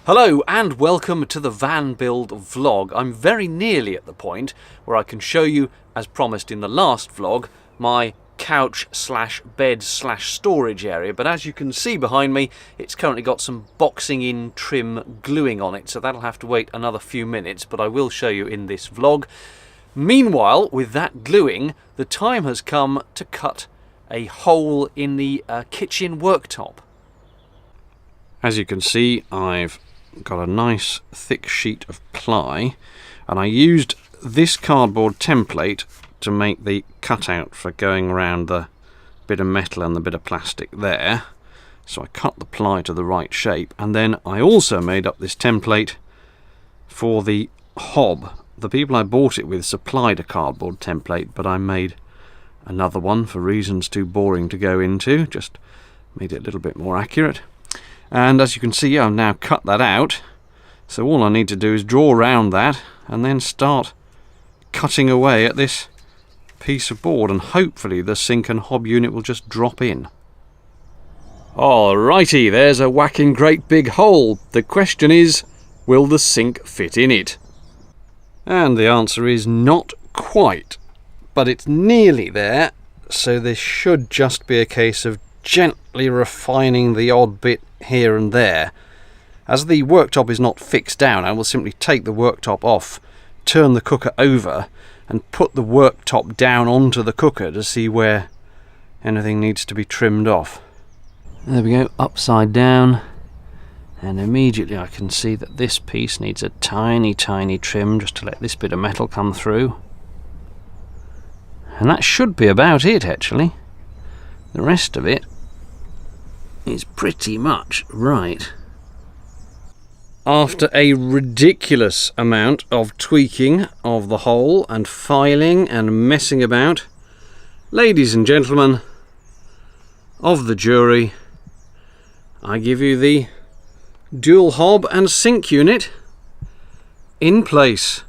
Hello and welcome to the van build vlog. I'm very nearly at the point where I can show you, as promised in the last vlog, my couch slash bed slash storage area, but as you can see behind me, it's currently got some boxing in trim gluing on it, so that'll have to wait another few minutes, but I will show you in this vlog. Meanwhile, with that gluing, the time has come to cut a hole in the kitchen worktop. As you can see, I've got a nice thick sheet of ply, and I used this cardboard template to make the cutout for going around the bit of metal and the bit of plastic there. So I cut the ply to the right shape, and then I also made up this template for the hob. The people I bought it with supplied a cardboard template, but I made another one for reasons too boring to go into, just made it a little bit more accurate. And as you can see, I've now cut that out, so all I need to do is draw around that and then start cutting away at this piece of board, and hopefully the sink and hob unit will just drop in. Alrighty, there's a whacking great big hole. The question is, will the sink fit in it? And the answer is not quite, but it's nearly there, so this should just be a case of gently refining the odd bit here and there. As the worktop is not fixed down, I will simply take the worktop off, turn the cooker over and put the worktop down onto the cooker to see where anything needs to be trimmed off. There we go, upside down, and immediately I can see that this piece needs a tiny trim just to let this bit of metal come through. And that should be about it, actually. The rest of it is pretty much right. After a ridiculous amount of tweaking of the hole and filing and messing about, ladies and gentlemen of the jury, I give you the dual hob and sink unit in place.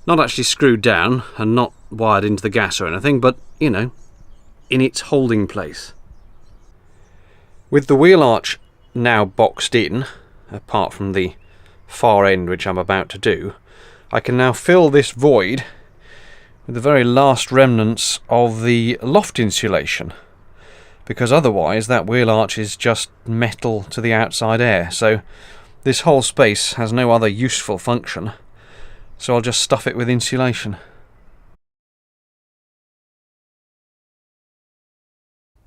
Not actually screwed down and not wired into the gas or anything, but, you know, in its holding place. With the wheel arch now boxed in, apart from the far end which I'm about to do, I can now fill this void with the very last remnants of the loft insulation, because otherwise that wheel arch is just metal to the outside air, so this whole space has no other useful function, so I'll just stuff it with insulation.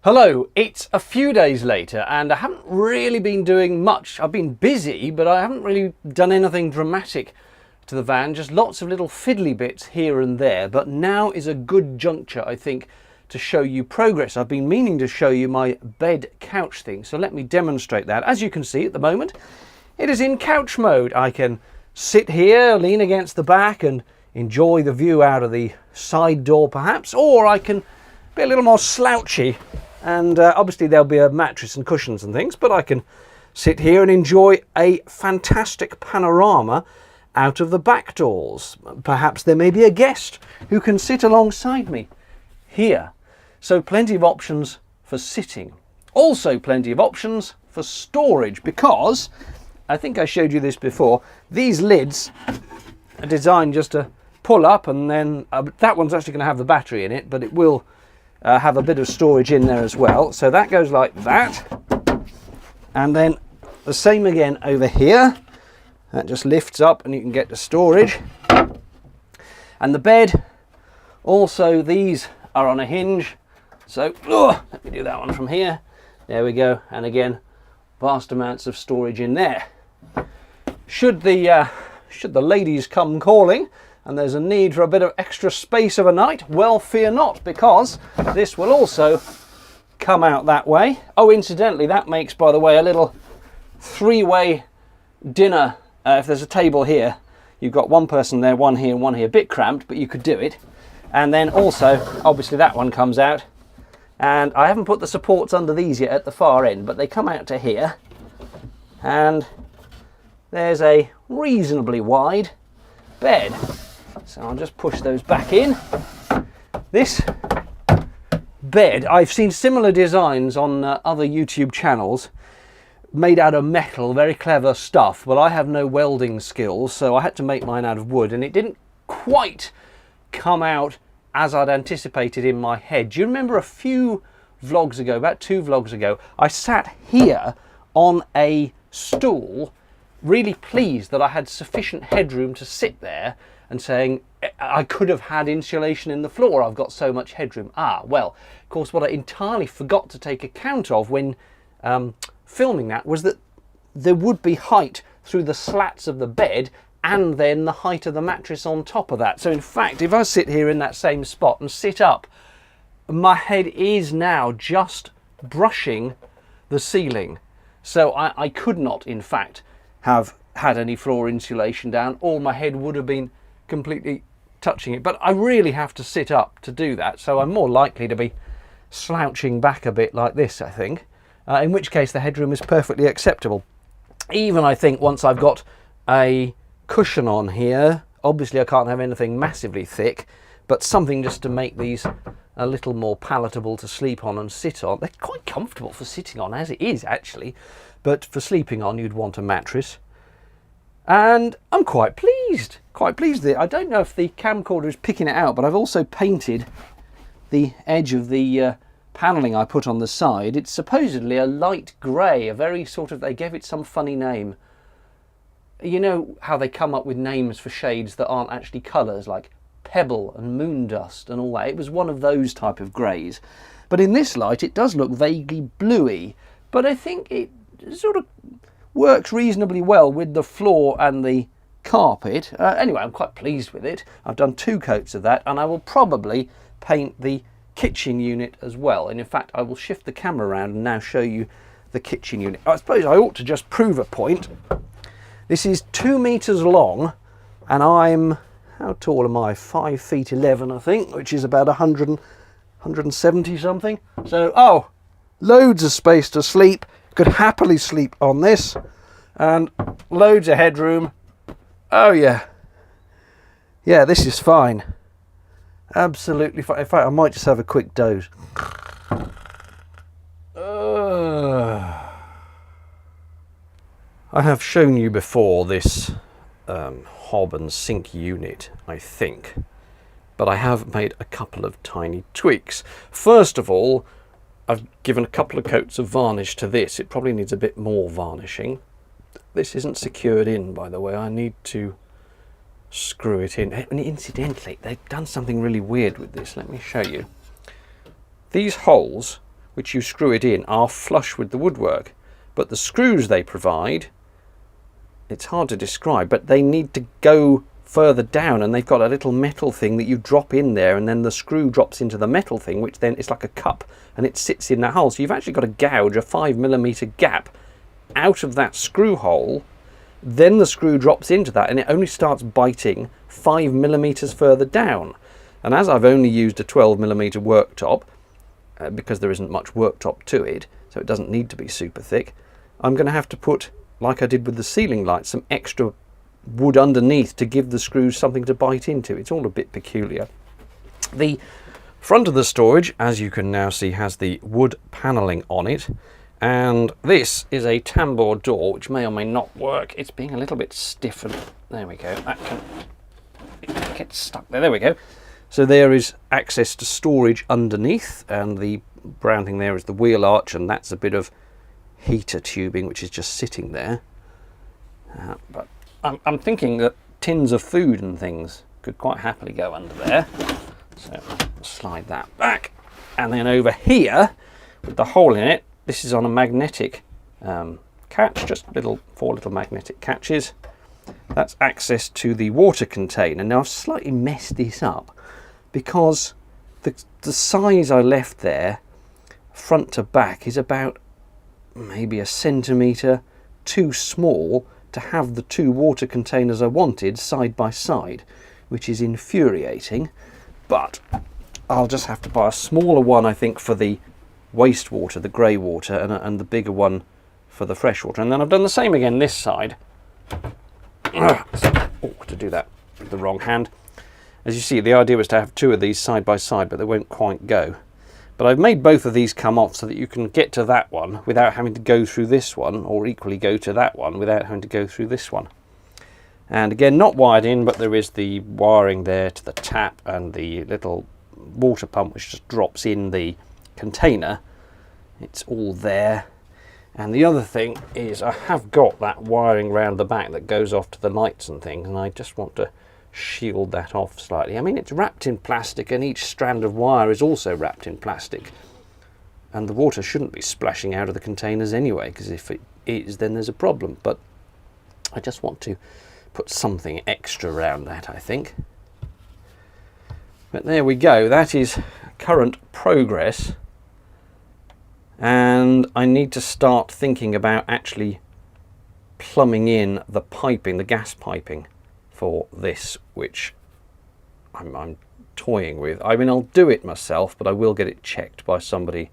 Hello, it's a few days later and I haven't really been doing much. I've been busy, but I haven't really done anything dramatic to the van, just lots of little fiddly bits here and there. But now is a good juncture, I think, to show you progress. I've been meaning to show you my bed couch thing, so let me demonstrate that. As you can see at the moment, it is in couch mode. I can sit here, lean against the back and enjoy the view out of the side door perhaps, or I can be a little more slouchy. And obviously there'll be a mattress and cushions and things, but I can sit here and enjoy a fantastic panorama out of the back doors. Perhaps there may be a guest who can sit alongside me here. So plenty of options for sitting. Also plenty of options for storage, because I think I showed you this before. These lids are designed just to pull up, and then that one's actually going to have the battery in it, but it will have a bit of storage in there as well. So that goes like that, and then the same again over here. That just lifts up and you can get to storage. And the bed, also these are on a hinge, so let me do that one from here. There we go, and again vast amounts of storage in there. Should the ladies come calling and there's a need for a bit of extra space of a night, well, fear not, because this will also come out that way. Oh, incidentally, that makes, by the way, a little three-way dinner. If there's a table here, you've got one person there, one here, and one here. A bit cramped, but you could do it. And then also, obviously, that one comes out. And I haven't put the supports under these yet at the far end, but they come out to here. And there's a reasonably wide bed. So I'll just push those back in. This bed, I've seen similar designs on other YouTube channels, made out of metal, very clever stuff, but I have no welding skills, so I had to make mine out of wood, and it didn't quite come out as I'd anticipated in my head. Do you remember a few vlogs ago, about 2 vlogs ago, I sat here on a stool, really pleased that I had sufficient headroom to sit there, and saying I could have had insulation in the floor, I've got so much headroom. Well, of course, what I entirely forgot to take account of when filming that was that there would be height through the slats of the bed and then the height of the mattress on top of that. So in fact, if I sit here in that same spot and sit up, my head is now just brushing the ceiling. So I could not, in fact, have had any floor insulation down, or my head would have been completely touching it. But I really have to sit up to do that, so I'm more likely to be slouching back a bit like this, I think, in which case the headroom is perfectly acceptable. Even I think once I've got a cushion on here, obviously I can't have anything massively thick, but something just to make these a little more palatable to sleep on and sit on. They're quite comfortable for sitting on as it is, actually, but for sleeping on you'd want a mattress. And I'm quite pleased with it. I don't know if the camcorder is picking it out, but I've also painted the edge of the panelling I put on the side. It's supposedly a light grey, a very sort of, they gave it some funny name. You know how they come up with names for shades that aren't actually colours, like pebble and moon dust and all that. It was one of those type of greys. But in this light it does look vaguely bluey, but I think it sort of works reasonably well with the floor and the carpet. Anyway, I'm quite pleased with it. I've done 2 coats of that, and I will probably paint the kitchen unit as well. And in fact, I will shift the camera around and now show you the kitchen unit. I suppose I ought to just prove a point. This is 2 meters long, and I'm, how tall am I? 5 feet 11, I think, which is about 170 something. So, loads of space to sleep. Could happily sleep on this, and loads of headroom. Oh yeah, this is fine, absolutely fine. In fact, I might just have a quick doze. I have shown you before this hob and sink unit, I think, but I have made a couple of tiny tweaks. First of all, I've given a couple of coats of varnish to this. It probably needs a bit more varnishing. This isn't secured in, by the way. I need to screw it in. And incidentally, they've done something really weird with this. Let me show you. These holes, which you screw it in, are flush with the woodwork. But the screws they provide, it's hard to describe, but they need to go further down, and they've got a little metal thing that you drop in there, and then the screw drops into the metal thing, which then is like a cup, and it sits in that hole. So you've actually got to gouge a 5mm gap out of that screw hole, then the screw drops into that, and it only starts biting 5mm further down. And as I've only used a 12mm worktop, because there isn't much worktop to it, so it doesn't need to be super thick, I'm going to have to put, like I did with the ceiling lights, some extra wood underneath to give the screws something to bite into. It's all a bit peculiar. The front of the storage, as you can now see, has the wood panelling on it, and this is a tambour door which may or may not work. It's being a little bit stiff, and there we go, that can get stuck there we go. So there is access to storage underneath, and the brown thing there is the wheel arch, and that's a bit of heater tubing which is just sitting there. But I'm thinking that tins of food and things could quite happily go under there. So slide that back. And then over here, with the hole in it, this is on a magnetic catch, just 4 little magnetic catches. That's access to the water container. Now I've slightly messed this up because the size I left there, front to back, is about maybe a centimetre too small to have the 2 water containers I wanted side by side, which is infuriating. But I'll just have to buy a smaller one, I think, for the wastewater, the grey water, and the bigger one for the fresh water. And then I've done the same again this side. To do that with the wrong hand. As you see, the idea was to have 2 of these side by side, but they won't quite go. But I've made both of these come off so that you can get to that one without having to go through this one, or equally go to that one without having to go through this one. And again, not wired in, but there is the wiring there to the tap and the little water pump which just drops in the container. It's all there. And the other thing is I have got that wiring round the back that goes off to the lights and things, and I just want to shield that off slightly. I mean, it's wrapped in plastic, and each strand of wire is also wrapped in plastic, and the water shouldn't be splashing out of the containers anyway, because if it is, then there's a problem. But I just want to put something extra around that, I think. But there we go, that is current progress, and I need to start thinking about actually plumbing in the piping, the gas piping for this, which I'm toying with. I mean, I'll do it myself, but I will get it checked by somebody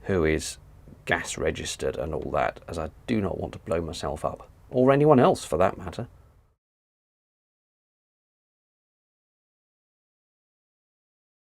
who is gas registered and all that, as I do not want to blow myself up, or anyone else for that matter.